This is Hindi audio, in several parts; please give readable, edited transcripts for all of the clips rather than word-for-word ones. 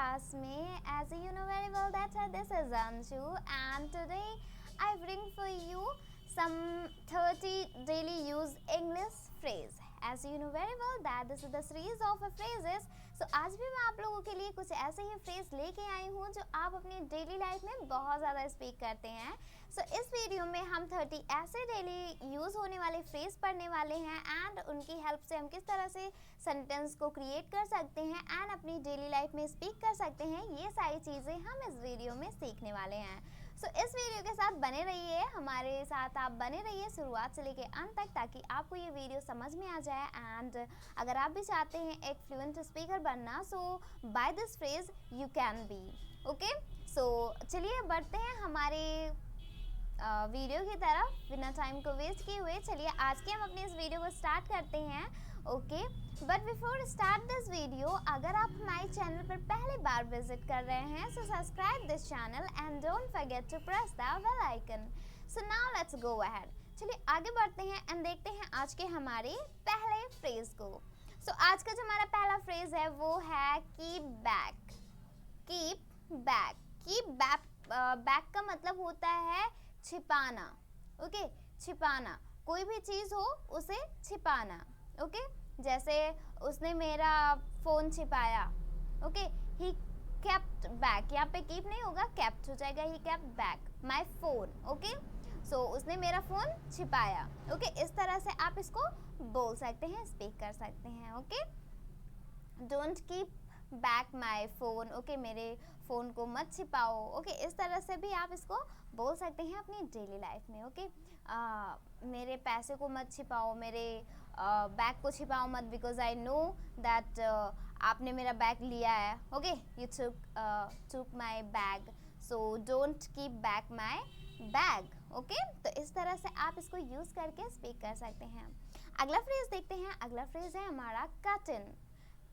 class में. As you know very well that this is Anshu, and today I bring for you some 30 daily use English phrase. As you know very well that this is the series of phrases. So आज भी मैं आप लोगों के लिए कुछ ऐसे ही फ्रेज लेके आई हूँ जो आप अपनी डेली लाइफ में बहुत ज़्यादा स्पीक करते हैं. सो इस वीडियो में हम 30 ऐसे डेली यूज़ होने वाले फ्रेज पढ़ने वाले हैं एंड उनकी हेल्प से हम किस तरह से सेंटेंस को क्रिएट कर सकते हैं एंड अपनी डेली लाइफ में स्पीक कर सकते हैं. ये सारी चीज़ें हम इस वीडियो में सीखने वाले हैं. सो इस वीडियो के साथ बने रहिए, हमारे साथ आप बने रहिए शुरुआत से लेके अंत तक, ताकि आपको ये वीडियो समझ में आ जाए. एंड अगर आप भी चाहते हैं एक फ्लुएंट स्पीकर बनना, so by this phrase you can be. Okay, so चलिए बढ़ते हैं हमारे वीडियो की तरफ. बिना टाइम को वेस्ट किए हुए चलिए आज के हम अपने इस वीडियो को स्टार्ट करते हैं. Okay, but before start this video, अगर आप हमारे चैनल पर पहली बार विजिट कर रहे हैं, so subscribe this channel and don't forget to press the bell icon. So now let's go ahead. चलिए आगे बढ़ते हैं एंड देखते हैं आज के हमारे पहले फ्रेज को. सो आज का जो हमारा पहला फ्रेज है वो है keep back. Keep back. Keep back का मतलब होता है छिपाना. ओके, छिपाना. कोई भी चीज़ हो उसे छिपाना. ओके, जैसे उसने मेरा फ़ोन छिपाया. Okay, he kept back. यहाँ पे कीप नहीं होगा, केप्ट हो जाएगा. He kept back my phone. Okay, so उसने मेरा फ़ोन छिपाया. ओके, इस तरह से आप इसको बोल सकते हैं, स्पीक कर सकते हैं. Okay, don't keep back my phone. Okay, मेरे फ़ोन को मत छिपाओ. ओके, इस तरह से भी आप इसको बोल सकते हैं अपनी डेली लाइफ में. ओके, मेरे पैसे को मत छिपाओ, मेरे बैग को छिपाओ मत, बिकॉज आई नो दैट आपने मेरा बैग लिया है. Okay, you took my bag, so don't keep back my bag. Okay, तो इस तरह से आप इसको यूज़ करके स्पीक कर सकते हैं. अगला फ्रेज देखते हैं. अगला फ्रेज है हमारा कट इन.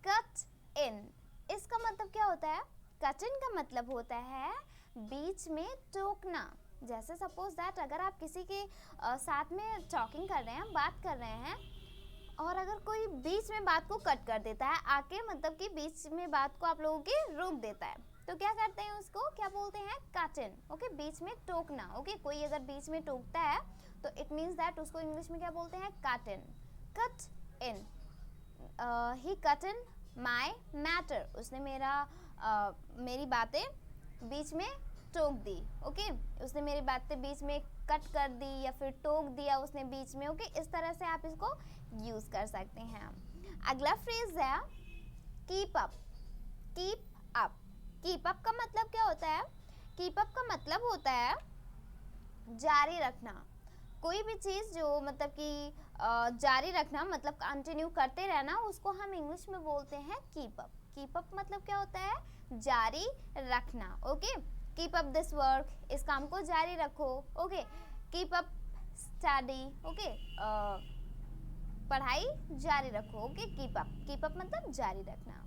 कट इन, इसका मतलब क्या होता है? कट इन का मतलब होता है बीच में टोकना. जैसे सपोज दैट अगर आप किसी के साथ में टॉकिंग कर रहे हैं, बात कर रहे हैं, और अगर कोई बीच में बात को कट कर देता है आके, मतलब कि बीच में बात को आप लोगों की रोक देता है, तो क्या करते हैं? उसको क्या बोलते हैं? Cut in. ओके, बीच में टोकना. ओके, कोई अगर बीच में टोकता है तो इट मीन्स दैट उसको इंग्लिश में क्या बोलते हैं? Cut in. Cut in. He cut in my matter. उसने मेरी बातें बीच में टोक दी. ओके, उसने मेरी बातें बीच में कट कर दी या फिर टोक दिया उसने बीच में. ओके, इस तरह से आप इसको यूज़ कर सकते हैं. अगला फ्रेज है keep up. Keep up. Keep up का मतलब क्या होता है? कीप अप का मतलब होता है जारी रखना. कोई भी चीज़ जो मतलब कि जारी रखना, मतलब कंटिन्यू करते रहना, उसको हम इंग्लिश में बोलते हैं कीप अप. कीप अप मतलब क्या होता है? जारी रखना. Okay, keep up this work. इस काम को जारी रखो. Okay, keep up study. Okay, पढ़ाई जारी रखो. Okay, keep up. Keep up मतलब जारी रखना.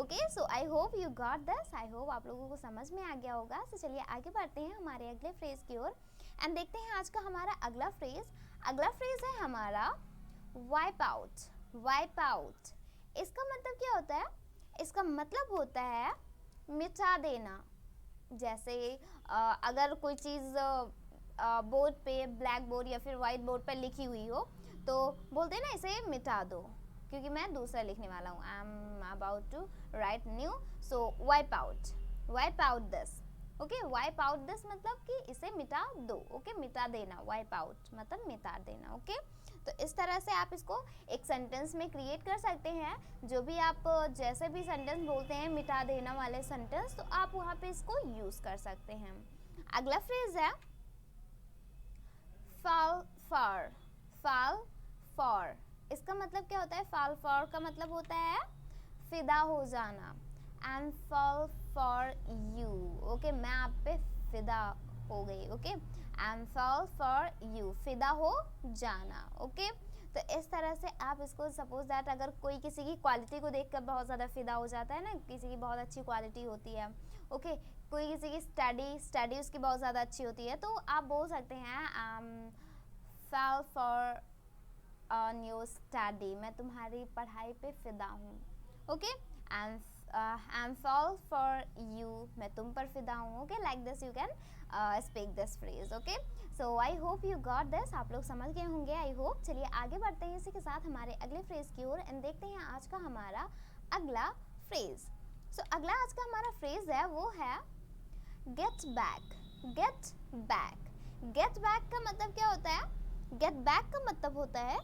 Okay, so I hope you got this. I hope आप लोगों को समझ में आ गया होगा. सो चलिए आगे बढ़ते हैं हमारे अगले फ्रेज की ओर एंड देखते हैं आज का हमारा अगला फ्रेज. अगला फ्रेज है हमारा वाइप आउट. वाइप आउट, इसका मतलब क्या होता है? इसका मतलब होता है मिटा देना. जैसे अगर कोई चीज़ बोर्ड पे, ब्लैक बोर्ड या फिर वाइट बोर्ड पर लिखी हुई हो, तो बोलते हैं ना इसे मिटा दो, क्योंकि मैं दूसरा लिखने वाला हूँ. I am about to write new, so wipe out. Wipe out this. Okay, wipe out this मतलब कि इसे मिटा दो. ओके, मिटा देना. वाइप आउट मतलब मिटा देना. ओके, तो इस तरह से आप इसको एक सेंटेंस में क्रिएट कर सकते हैं. जो भी आप जैसे भी सेंटेंस बोलते हैं मिटा देना वाले सेंटेंस, तो आप वहाँ पे इसको यूज़ कर सकते हैं. अगला फ्रेज है fall for. fall for, इसका मतलब क्या होता है? fall for का मतलब होता है फिदा हो जाना. and fall for you. Okay, मैं आप पे फिदा हो गई. Okay, and fall for you, फिदा हो जाना. ओके, तो इस तरह से आप इसको सपोज दैट अगर कोई किसी की क्वालिटी को देखकर बहुत ज़्यादा फिदा हो जाता है ना, किसी की बहुत अच्छी क्वालिटी होती है. ओके, कोई किसी की स्टडी उसकी बहुत ज़्यादा अच्छी होती है, तो आप बोल सकते हैं fall for on your study. मैं तुम्हारी पढ़ाई पे फिदा हूँ. Okay, and I am fall for you, मैं तुम पर फिदा हूँ. Okay, like this you can speak this phrase. Okay, so I hope you got this. आप लोग समझ गए होंगे, आई होप. चलिए आगे बढ़ते हैं इसी के साथ हमारे अगले फ्रेज की ओर एंड देखते हैं आज का हमारा अगला फ्रेज. सो अगला आज का हमारा फ्रेज है वो है get back. Get back. Get back का मतलब क्या होता है? गेट बैक का मतलब होता है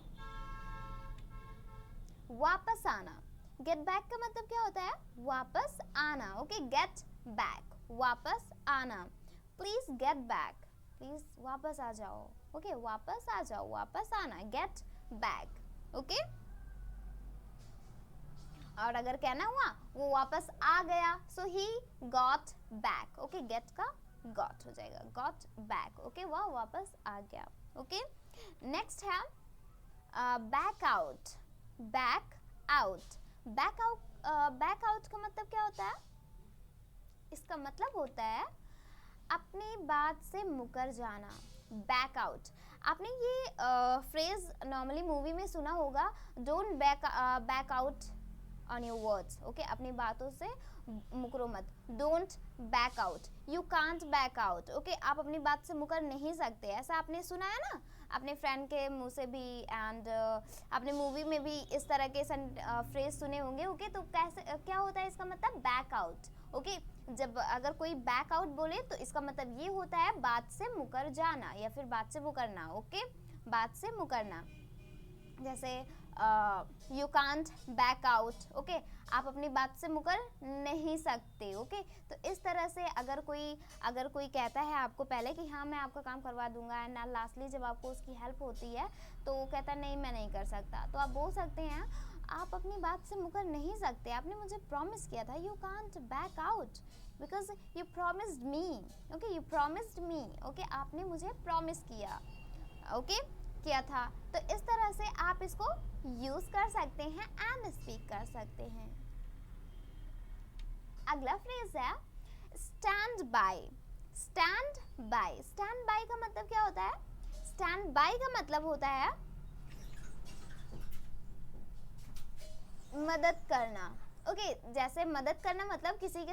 वापस आना. गेट बैक का मतलब क्या होता है? वापस आना. ओके, गेट बैक, वापस आना. प्लीज गेट बैक, प्लीज वापस आ जाओ. ओके, वापस आ जाओ, वापस आना, गेट बैक. ओके, और अगर कहना हुआ वो वापस आ गया, so he got back. Okay, get का गॉट हो जाएगा, गॉट बैक. ओके, वह वापस आ गया. ओके, नेक्स्ट है back out. Back out. Back out. Back out का मतलब क्या होता है? इसका मतलब होता है अपनी बात से मुकर जाना. Back out. आपने ये फ्रेज नॉर्मली मूवी में सुना होगा, don't back out on your words. Okay, अपनी बातों से मुकरो मत. Don't back out, you can't back out. Okay, आप अपनी बात से मुकर नहीं सकते. ऐसा आपने सुना है ना अपने फ्रेंड के मुंह से भी, एंड आपने मूवी में भी इस तरह के फ्रेज सुने होंगे. ओके, तो कैसे क्या होता है इसका मतलब? Back out. ओके, जब अगर कोई बैक आउट बोले तो इसका मतलब ये होता है बात से मुकर जाना या फिर बात से मुकरना. ओके, बात से मुकरना. जैसे you can't back out. Okay, आप अपनी बात से मुकर नहीं सकते. ओके, तो इस तरह से अगर कोई कहता है आपको पहले कि हाँ मैं आपका काम करवा दूंगा, एंड लास्टली जब आपको उसकी हेल्प होती है तो वो कहता है नहीं मैं नहीं कर सकता, तो आप बोल सकते हैं आप अपनी बात से मुकर नहीं सकते. आपने मुझे प्रॉमिस किया था. You can't back out because you promised me. Okay, you promised me. Okay, आपने मुझे प्रॉमिस किया. ओके, किया था. तो इस तरह से आप इसको यूज कर सकते हैं एंड स्पीक कर सकते हैं. अगला फ्रेज है stand by. Stand by. Stand by का मतलब क्या होता है? स्टैंड बाय का मतलब होता है मदद करना. ओके, जैसे मदद करना मतलब किसी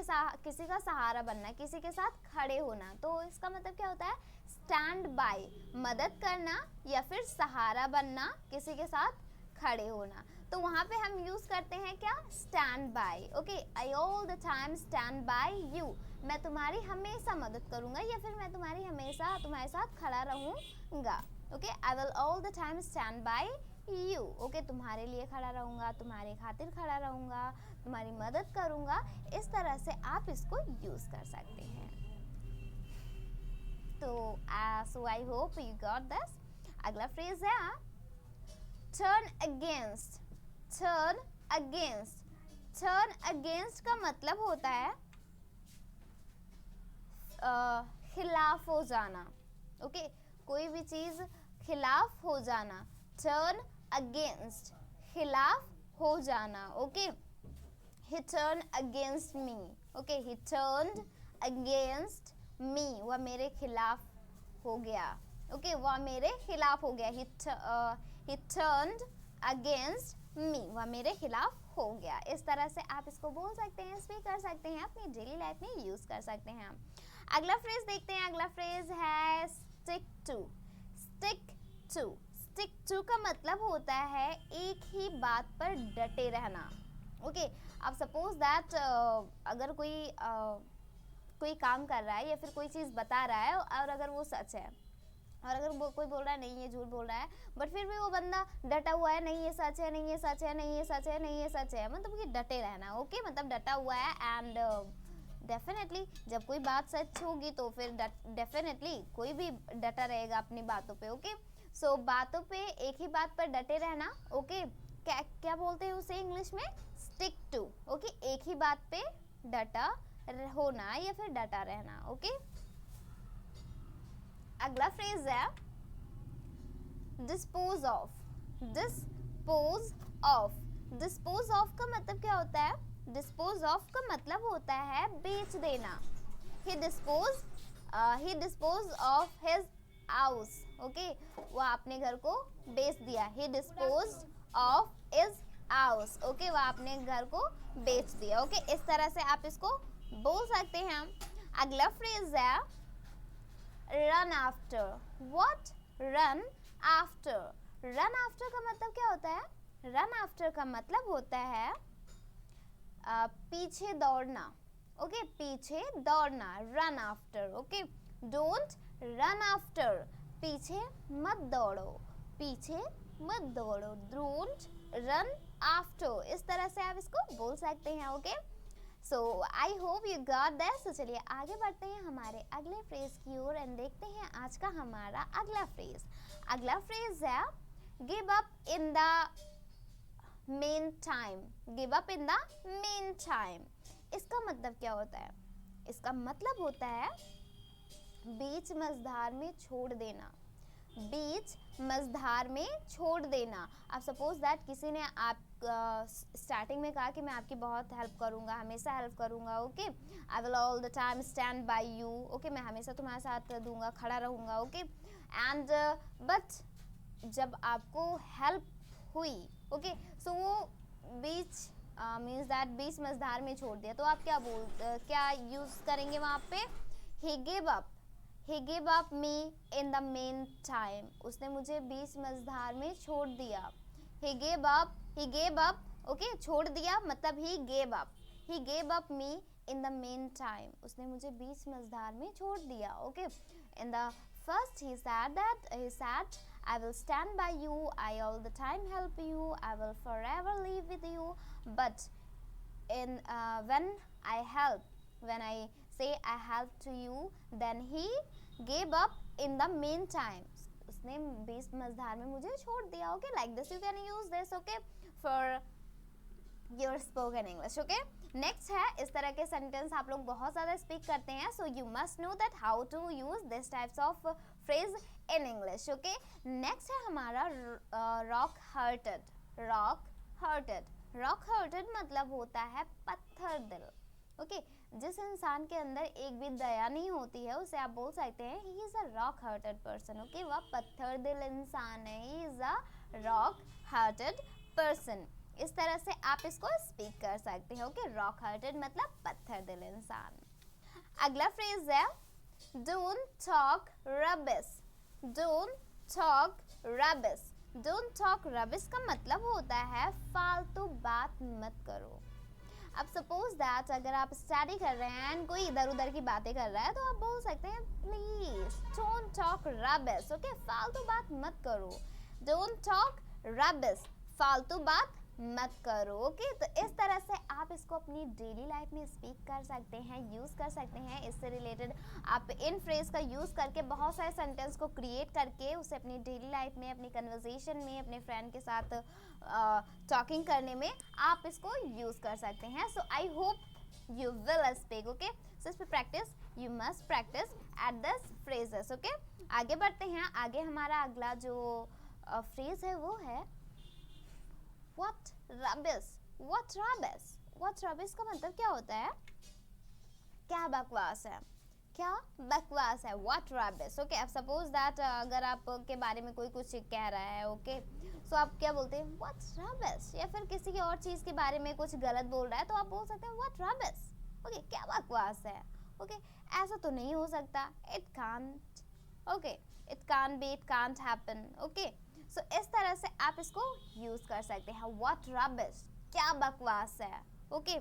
का सहारा बनना, किसी के साथ खड़े होना. तो इसका मतलब क्या होता है? स्टैंड बाय, मदद करना या फिर सहारा बनना, किसी के साथ खड़े होना. तो वहाँ पे हम यूज करते हैं क्या? Stand by. Okay, I all the time stand by you. मैं तुम्हारी हमेशा मदद करूंगा या फिर मैं हमेशा तुम्हारे साथ खड़ा रहूंगा. Okay, I will all the time stand by you. Okay, तुम्हारे लिए खड़ा रहूंगा, तुम्हारे खातिर खड़ा रहूंगा, तुम्हारी मदद करूंगा. इस तरह से आप इसको यूज कर सकते हैं. तो so I hope you got this. अगला फ्रेज है turn against. Turn against. Turn against का मतलब होता है खिलाफ हो जाना. ओके, कोई भी चीज खिलाफ हो जाना. टर्न अगेंस्ट, खिलाफ हो जाना. Okay, he turned against me. Okay, he turned against me. वह मेरे खिलाफ हो गया. ओके, वह मेरे खिलाफ हो गया. he turned against me. वह मेरे खिलाफ हो गया. इस तरह से आप इसको बोल सकते हैं, स्पीक कर सकते हैं, अपनी डेली लाइफ में यूज कर सकते हैं. अगला फ्रेज देखते हैं. अगला फ्रेज है stick to. stick to. stick to का मतलब होता है एक ही बात पर डटे रहना. ओके, अब सपोज दैट अगर कोई काम कर रहा है या फिर कोई चीज़ बता रहा है और अगर वो सच है और अगर वो कोई बोल रहा है नहीं ये झूठ बोल रहा है, बट फिर भी वो बंदा डटा हुआ है नहीं ये सच है, नहीं ये सच है, नहीं ये सच है, नहीं ये सच है, मतलब कि डटे रहना. ओके, मतलब डटा हुआ है. एंड डेफिनेटली जब कोई बात सच होगी तो फिर डेफिनेटली कोई भी डटा रहेगा अपनी बातों पे. ओके, सो बातों पे एक ही बात पर डटे रहना. ओके, क्या बोलते हैं उसे इंग्लिश में? Stick to. ओके, एक ही बात पे डटा होना या फिर डटा रहना. ओके, अगला फ्रेज है dispose of. Dispose of. Dispose of का मतलब क्या होता है? डिस्पोज ऑफ का मतलब होता है बेच देना. he disposed of his house. Okay, वो अपने घर को बेच दिया. he disposed of his house. Okay, वो आपने घर को बेच दिया. ओके, इस तरह से आप इसको बोल सकते हैं. अगला फ्रेज है run after. What? Run after. Run after का मतलब क्या होता है? Run after का मतलब होता है पीछे दौड़ना. ओके, पीछे दौड़ना. Run after. Okay, don't run after. पीछे मत दौड़ो, पीछे मत दौड़ो. Don't run after. इस तरह से आप इसको बोल सकते हैं. Okay, so I hope you got that. So चलिए आगे बढ़ते हैं हमारे अगले फ्रेज की ओर एंड देखते हैं आज का हमारा अगला फ्रेज. अगला फ्रेज है give up in the main time. Give up in the main time. इसका मतलब क्या होता है? इसका मतलब होता है बीच मझधार में छोड़ देना. बीच मझधार में छोड़ देना. अब सपोज दैट किसी ने आप स्टार्टिंग में कहा कि मैं आपकी बहुत हेल्प करूंगा, हमेशा हेल्प करूंगा. Okay, I will all the time stand by you. Okay, मैं हमेशा तुम्हारे साथ दूंगा, खड़ा रहूंगा. ओके, एंड बट जब आपको हेल्प हुई, ओके, सो वो बीच मीन्स दैट बीच मझधार में छोड़ दिया, तो आप क्या यूज करेंगे वहाँ पे? He give up. He gave up me in the meantime. उसने मुझे बीच मझधार में छोड़ दिया. He gave up. Okay, छोड़ दिया मतलब he gave up. He gave up me in the meantime. उसने मुझे बीच मझधार में छोड़ दिया. Okay, in the first he said I will stand by you, I all the time help you, I will forever live with you. But in when I say I help to you, then he gave up in the meantime. उसने बीच मझधार में मुझे छोड़ दिया. Okay, like this you can use this. Okay, for your spoken English. Okay, next है इस तरह के सेंटेंस आप लोग बहुत ज़्यादा स्पीक करते हैं, so you must know that how to use this types of phrase in English. Okay, next है हमारा rock hearted. rock hearted. rock hearted मतलब होता है पत्थर दिल. ओके, जिस इंसान के अंदर एक भी दया नहीं होती है उसे आप बोल सकते हैं he is a rock hearted person. Okay, वह पत्थर दिल इंसान है. He is a rock hearted person. इस तरह से आप इसको स्पीक कर सकते हैं. ओके, रॉक हार्टेड मतलब पत्थर दिल इंसान. अगला फ्रेज है don't talk rubbish. Don't talk rubbish. Don't talk rubbish का मतलब होता है फालतू बात मत करो. अब सपोज दैट अगर आप स्टडी कर रहे हैं एंड कोई इधर उधर की बातें कर रहा है तो आप बोल सकते हैं please don't talk rubbish. Okay, फालतू बात मत करो. डोंट टॉक रबिश, फालतू बात मत करो. ओके, तो इस तरह से आप इसको अपनी डेली लाइफ में स्पीक कर सकते हैं, यूज़ कर सकते हैं. इससे रिलेटेड आप इन फ्रेज का यूज़ करके बहुत सारे सेंटेंस को क्रिएट करके उसे अपनी डेली लाइफ में, अपनी कन्वर्सेशन में, अपने फ्रेंड के साथ टॉकिंग करने में आप इसको यूज़ कर सकते हैं. So I hope you will speak. Okay, so इस पर practice, you must practice at this phrases. Okay, आगे बढ़ते हैं. आगे हमारा अगला जो फ्रेज है वो है What rubbish? What rubbish? What rubbish का मतलब क्या होता है? क्या बकवास है, क्या बकवास है. What rubbish? ओके, अब सपोज दैट अगर आपके बारे में कोई कुछ कह रहा है, ओके, सो आप क्या बोलते हैं? What rubbish? या फिर किसी की और चीज़ के बारे में कुछ गलत बोल रहा है तो आप बोल सकते हैं What rubbish? ओके, क्या बकवास है. ओके, ऐसा तो नहीं हो सकता. It can't. Okay, it can't be, it can't happen. Okay, so इस तरह से आप इसको यूज़ कर सकते हैं. व्हाट रबिश, क्या बकवास है. ओके,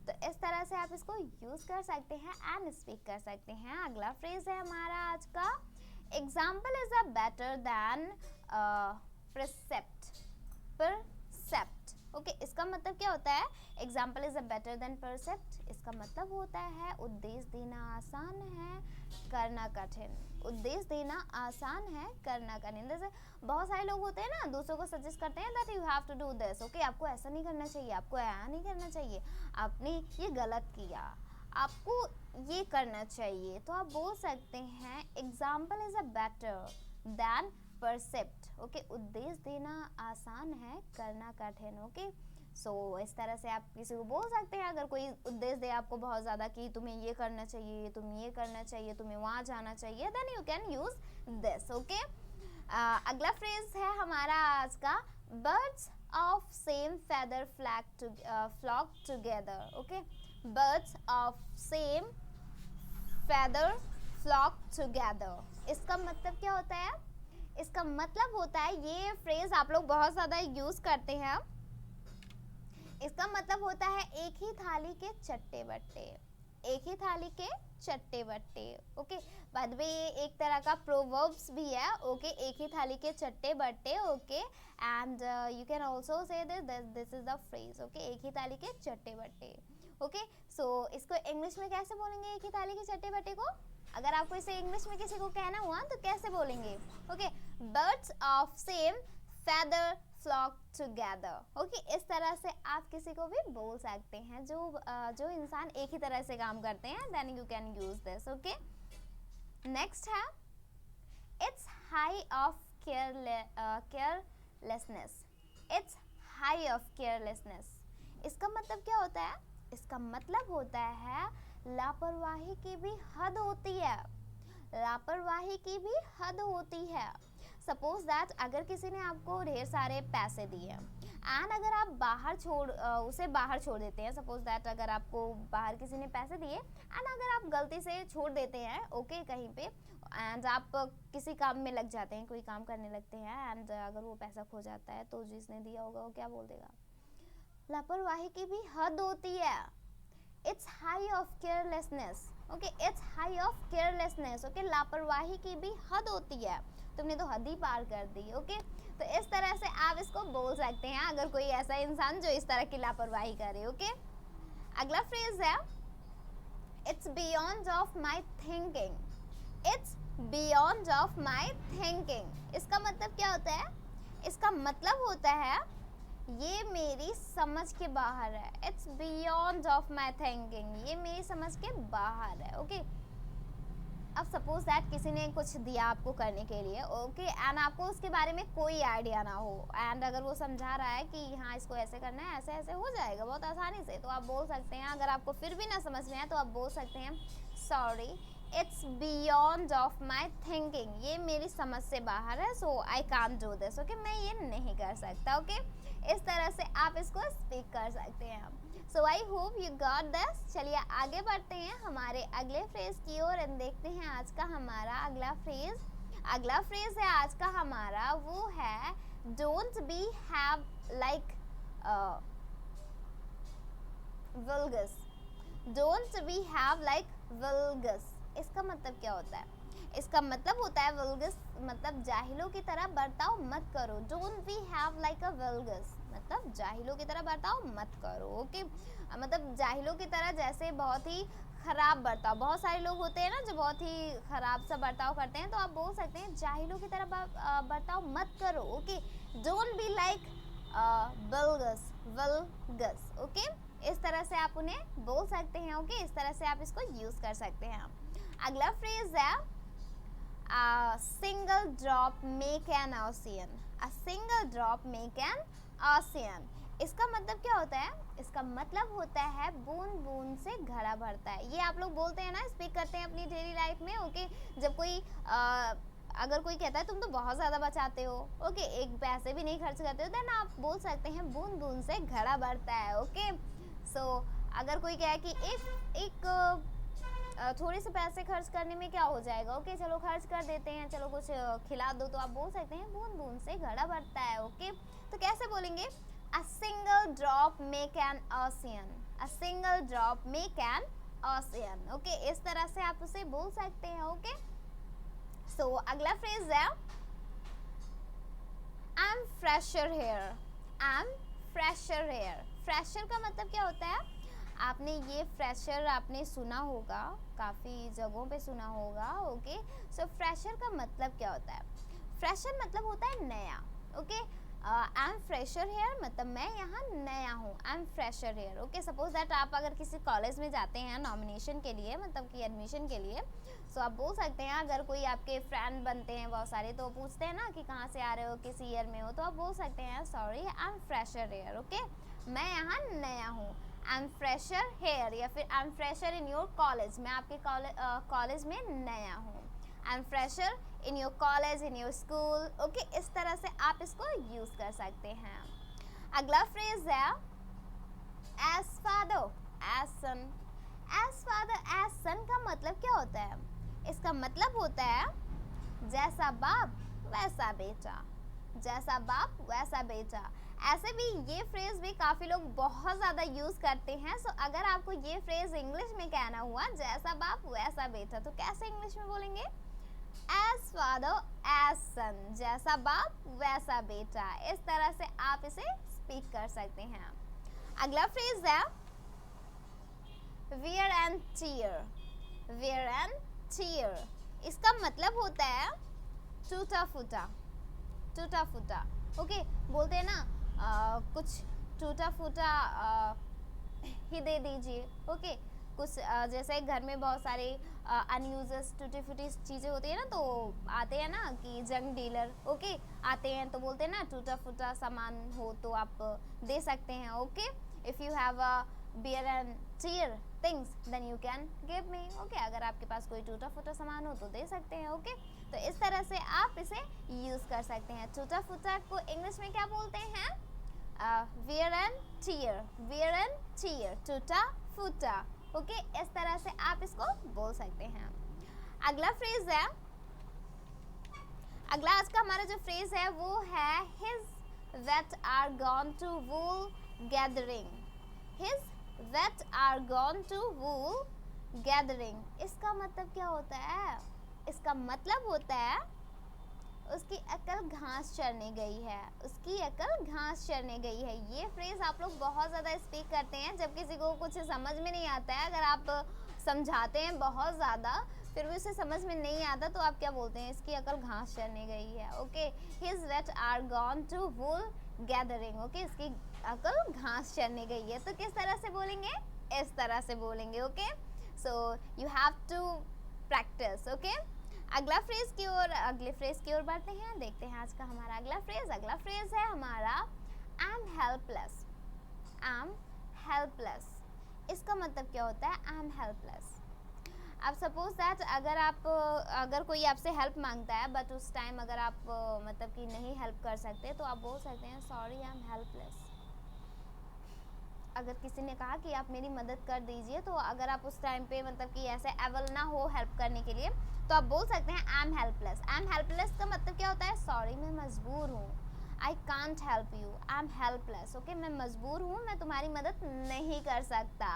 तो इस तरह से आप इसको यूज़ कर सकते हैं एंड स्पीक कर सकते हैं. अगला फ्रेज है हमारा आज का example is a better than precept. Precept. Okay, इसका मतलब क्या होता है? Example is a better than precept. इसका मतलब होता है उपदेश देना आसान है, करना कठिन. उपदेश देना आसान है, करना कठिन. जैसे बहुत सारे लोग होते हैं ना, दूसरों को सजेस्ट करते हैं that you have to do this. Okay, आपको ऐसा नहीं करना चाहिए, आपको ऐसा नहीं करना चाहिए, आपने ये गलत किया, आपको ये करना चाहिए. तो आप बोल सकते हैं example is a better than precept. Okay, उपदेश देना आसान है, करना कठिन. ओके, सो इस तरह से आप किसी को बोल सकते हैं अगर कोई उद्देश्य दे आपको बहुत ज़्यादा कि तुम्हें ये करना चाहिए, तुम्हें ये करना चाहिए, तुम्हें वहाँ जाना चाहिए, then you can use this. Okay, अगला फ्रेज है हमारा आज का birds of same feather flock together. Okay, birds of same feather flock together. इसका मतलब क्या होता है? इसका मतलब होता है, ये फ्रेज आप लोग बहुत ज़्यादा यूज़ करते हैं। इसका मतलब होता है एक ही थाली के चट्टे बट्टे, एक ही थाली के चट्टे बट्टे। ओके, बाय द वे ये एक तरह का प्रोवर्ब्स भी है। ओके, एक ही थाली के चट्टे बट्टे। Okay, and you can also say this is the phrase. Okay, एक ही थाली के चट्टे बट्टे। ओके, सो इसको इंग्लिश में कैसे बोलेंगे एक ही थाली के चट्टे बट्टे को? अगर आपको इसे इंग्लिश में किसी को कहना हुआ तो कैसे बोलेंगे? Okay, birds of same feather flock together. Okay, इस तरह से आप किसी को भी बोल सकते हैं जो इंसान एक ही तरह से काम करते हैं, then you can use this. Okay, next है it's high of carelessness. It's high of carelessness. इसका मतलब क्या होता है? इसका मतलब होता है लापरवाही की भी हद होती है, लापरवाही की भी हद होती है। सपोज दैट अगर किसी ने आपको ढेर सारे पैसे दिए एंड अगर आप उसे बाहर छोड़ देते हैं, सपोज दैट अगर आपको बाहर किसी ने पैसे दिए एंड अगर आप गलती से छोड़ देते हैं ओके कहीं पे, एंड आप किसी काम में लग जाते हैं, कोई काम करने लगते हैं एंड अगर वो पैसा खो जाता है तो जिसने दिया होगा वो क्या बोल देगा? लापरवाही की भी हद होती है। It's high of carelessness. Okay, it's high of carelessness. Okay, लापरवाही की भी हद होती है, तुमने तो हद ही पार कर दी। ओके, तो इस तरह से आप इसको बोल सकते हैं अगर कोई ऐसा इंसान जो इस तरह की लापरवाही करे। ओके, अगला फ्रेज है it's beyond of my thinking. It's beyond of my thinking. इसका मतलब क्या होता है? इसका मतलब होता है ये मेरी समझ के बाहर है। It's beyond of my thinking, ये मेरी समझ के बाहर है। ओके, अब सपोज दैट किसी ने कुछ दिया आपको करने के लिए, ओके, एंड आपको उसके बारे में कोई आइडिया ना हो एंड अगर वो समझा रहा है कि हाँ इसको ऐसे करना है, ऐसे ऐसे हो जाएगा बहुत आसानी से, तो आप बोल सकते हैं, अगर आपको फिर भी ना समझ में आए तो आप बोल सकते हैं sorry it's beyond of my thinking, ये मेरी समझ से बाहर है, so I can't do this. Okay, मैं ये नहीं कर सकता। ओके, इस तरह से आप इसको स्पीक कर सकते हैं। So I hope you got this. चलिए आगे बढ़ते हैं हमारे अगले फ्रेज की ओर एंड देखते हैं आज का हमारा अगला फ्रेज। अगला फ्रेज है आज का हमारा, वो है don't be have like valgus. Don't be have like valgus. इसका मतलब क्या होता है? इसका मतलब होता है वल्गस मतलब जाहिलों की तरह बर्ताव मत करो। Don't be have like a valgus मतलब जाहिलों की तरह बर्ताव मत करो। ओके, मतलब जाहिलों की तरह जैसे बहुत ही खराब बर्ताव, बहुत सारे लोग होते हैं ना जो बहुत ही खराब सा बर्ताव करते हैं, तो आप बोल सकते हैं जाहिलों की तरह बर्ताव मत करो। Okay, don't be like valgus. Okay, इस तरह से आप उन्हें बोल सकते हैं। ओके, इस तरह से आप इसको यूज कर सकते हैं। अगला फ्रेज है single drop make an ocean. A single drop make an ocean. इसका मतलब क्या होता है? इसका मतलब होता है बूंद बूंद से घड़ा भरता है। ये आप लोग बोलते हैं ना, स्पीक करते हैं अपनी डेली लाइफ में। ओके, जब कोई अगर कोई कहता है तुम तो बहुत ज़्यादा बचाते हो, ओके, एक पैसे भी नहीं खर्च करते हो, देन आप बोल सकते हैं बूंद बूंद से घड़ा भरता है। ओके, सो अगर कोई कहे कि एक थोड़े से पैसे खर्च करने में क्या हो जाएगा, ओके, चलो खर्च कर देते हैं, चलो कुछ खिला दो, तो आप बोल सकते हैं बूंद बूंद से घड़ा भरता है। ओके, तो कैसे बोलेंगे? A single drop make an ocean. A single drop make an ocean. Okay, इस तरह से आप उसे बोल सकते हैं। ओके, सो अगला फ्रेज है I am fresher here. I am fresher here. Fresher का मतलब क्या होता है? आपने ये फ्रेशर आपने सुना होगा, काफ़ी जगहों पे सुना होगा। ओके, सो फ्रेशर का मतलब क्या होता है? फ्रेशर मतलब होता है नया। Okay, I am fresher here मतलब मैं यहाँ नया हूँ। I am fresher here. Okay, suppose that आप अगर किसी कॉलेज में जाते हैं नॉमिनेशन के लिए, मतलब कि एडमिशन के लिए, सो आप बोल सकते हैं, अगर कोई आपके फ्रेंड बनते हैं बहुत सारे तो पूछते हैं ना कि कहाँ से आ रहे हो, किस ईयर में हो, तो आप बोल सकते हैं sorry I am fresher here. Okay, मैं यहाँ नया हूँ। आई एम फ्रेशर हेयर या फिर आई am fresher in your college, मैं आपके कॉलेज में नया हूँ। I am fresher in your college, in your school. Okay, इस तरह से आप इसको यूज़ कर सकते हैं। अगला फ्रेज है as father as son. as father as son का मतलब क्या होता है? इसका मतलब होता है जैसा बाप वैसा बेटा, जैसा बाप वैसा बेटा. ऐसे भी ये फ्रेज भी काफ़ी लोग बहुत ज़्यादा यूज़ करते हैं. सो अगर आपको ये फ्रेज इंग्लिश में कहना हुआ जैसा बाप वैसा बेटा, तो कैसे इंग्लिश में बोलेंगे? as father as son, जैसा बाप वैसा बेटा. इस तरह से आप इसे स्पीक कर सकते हैं. अगला फ्रेज है wear and tear. wear and tear इसका मतलब होता है टूटा फूटा, टूटा फूटा. ओके, बोलते हैं ना कुछ टूटा फूटा ही दे दीजिए. ओके, कुछ जैसे घर में बहुत सारे अनयूजेस टूटी फूटी चीज़ें होती है ना, तो आते हैं ना कि जंग डीलर. ओके, आते हैं तो बोलते हैं ना टूटा फूटा सामान हो तो आप दे सकते हैं. Okay, if you have a beer and tear things then you can give me. Okay, अगर आपके पास कोई टूटा फूटा सामान हो तो दे सकते हैं. ओके, तो इस तरह से आप इसे यूज़ कर सकते हैं. टूटा फूटा को इंग्लिश में क्या बोलते हैं? wear and tear, wear and tear, टूटा फूटा. ओके, इस तरह से आप इसको बोल सकते हैं. अगला फ्रेज है, अगला आज का हमारा जो फ्रेज है वो है his that are gone to wool gathering. his that are gone to wool gathering इसका मतलब क्या होता है? इसका मतलब होता है उसकी अकल घास चरने गई है, उसकी अकल घास चरने गई है. ये फ्रेज आप लोग बहुत ज़्यादा स्पीक करते हैं जब किसी को कुछ समझ में नहीं आता है. अगर आप समझाते हैं बहुत ज़्यादा फिर भी उसे समझ में नहीं आता तो आप क्या बोलते हैं? इसकी अकल घास चरने गई है. Okay, his that are gone to wool gathering. Okay, इसकी अकल घास चरने गई है. तो किस तरह से बोलेंगे? इस तरह से बोलेंगे. Okay, so you have to practise. Okay, अगला फ्रेज की ओर, अगले फ्रेज की ओर बढ़ते हैं. देखते हैं आज का हमारा अगला फ्रेज. अगला फ्रेज है हमारा I am helpless. I am helpless इसका मतलब क्या होता है? I am helpless. अब सपोज दैट अगर कोई आपसे हेल्प मांगता है बट उस टाइम अगर आप मतलब कि नहीं हेल्प कर सकते तो आप बोल सकते हैं सॉरी आई एम हेल्पलेस. अगर किसी ने कहा कि आप मेरी मदद कर दीजिए तो अगर आप उस टाइम पे मतलब कि ऐसे एबल ना हो हेल्प करने के लिए तो आप बोल सकते हैं I am helpless. I am helpless का मतलब क्या होता है? सॉरी मैं मजबूर हूँ. I can't help you, I am helpless. Okay, मैं मजबूर हूँ, मैं तुम्हारी मदद नहीं कर सकता.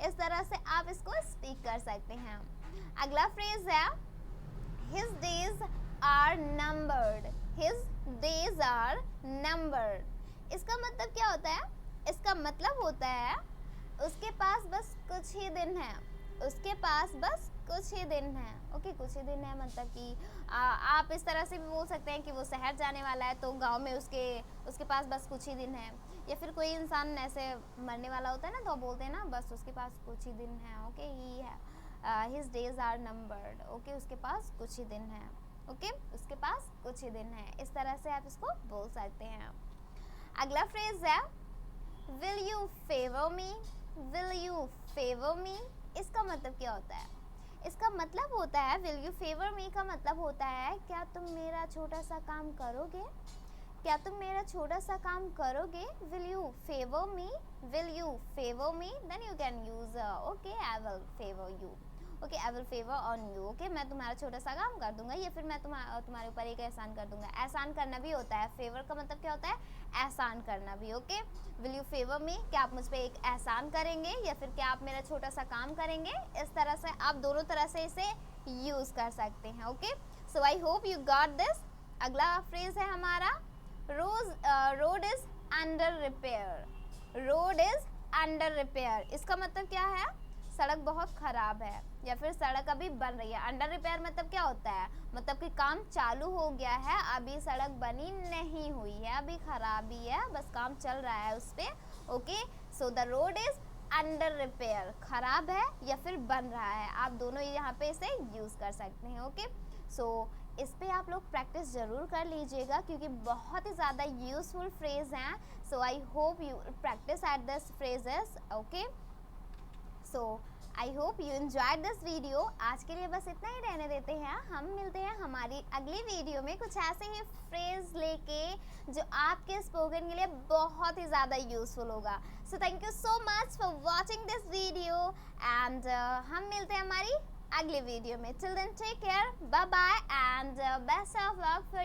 इस तरह से आप इसको स्पीक कर सकते हैं. अगला फ्रेज है his days are numbered. his days are numbered इसका मतलब क्या होता है? इसका मतलब होता है उसके पास बस कुछ ही दिन है, उसके पास बस कुछ ही दिन है. ओके, कुछ ही दिन है मतलब कि आप इस तरह से भी बोल सकते हैं कि वो शहर जाने वाला है तो गांव में उसके पास बस कुछ ही दिन है. या फिर कोई इंसान ऐसे मरने वाला होता है ना तो बोलते हैं ना बस उसके पास कुछ ही दिन है. ओके, ही है his days are numbered. Okay, उसके पास कुछ ही दिन है. ओके, उसके पास कुछ ही दिन है. इस तरह से आप इसको बोल सकते हैं. अगला फ्रेज है will you favor me. will you favor me इसका मतलब क्या होता है? इसका मतलब होता है will you favor me का मतलब होता है क्या तुम मेरा छोटा सा काम करोगे? क्या तुम मेरा छोटा सा काम करोगे? will you favor me, will you favor me, then you can use okay I will favor you. Okay, I will favour on you. Okay, मैं तुम्हारा छोटा सा काम कर दूंगा या फिर मैं तुम्हारे ऊपर एक एहसान कर दूंगा. एहसान करना भी होता है. फेवर का मतलब क्या होता है? एहसान करना भी. ओके, विल यू फेवर मी, क्या आप मुझ पर एक एहसान करेंगे या फिर क्या आप मेरा छोटा सा काम करेंगे? इस तरह से आप दोनों तरह से इसे यूज़ कर सकते हैं. Okay, so I hope you got this. अगला फ्रेज है हमारा road is under repair. Road is under repair इसका मतलब क्या है? सड़क बहुत ख़राब है या फिर सड़क अभी बन रही है. अंडर रिपेयर मतलब क्या होता है? मतलब कि काम चालू हो गया है, अभी सड़क बनी नहीं हुई है, अभी खराबी है, बस काम चल रहा है उस पर. Okay, so the road is under repair, ख़राब है या फिर बन रहा है. आप दोनों यहाँ पे इसे यूज़ कर सकते हैं. ओके, सो इस पे आप लोग प्रैक्टिस ज़रूर कर लीजिएगा क्योंकि बहुत ही ज़्यादा यूज़फुल फ्रेज हैं. So I hope you practice at this phrases. Okay, so I I hope you enjoyed this video. आज के लिए बस इतना ही रहने देते हैं। हम मिलते हैं हमारी अगली वीडियो में कुछ ऐसे ही फ्रेज लेके जो आपके स्पोकन के लिए बहुत ही ज़्यादा यूजफुल होगा। So thank you so much for watching this video and हम मिलते हैं हमारी अगली वीडियो में। Till then take care, bye bye and best of luck for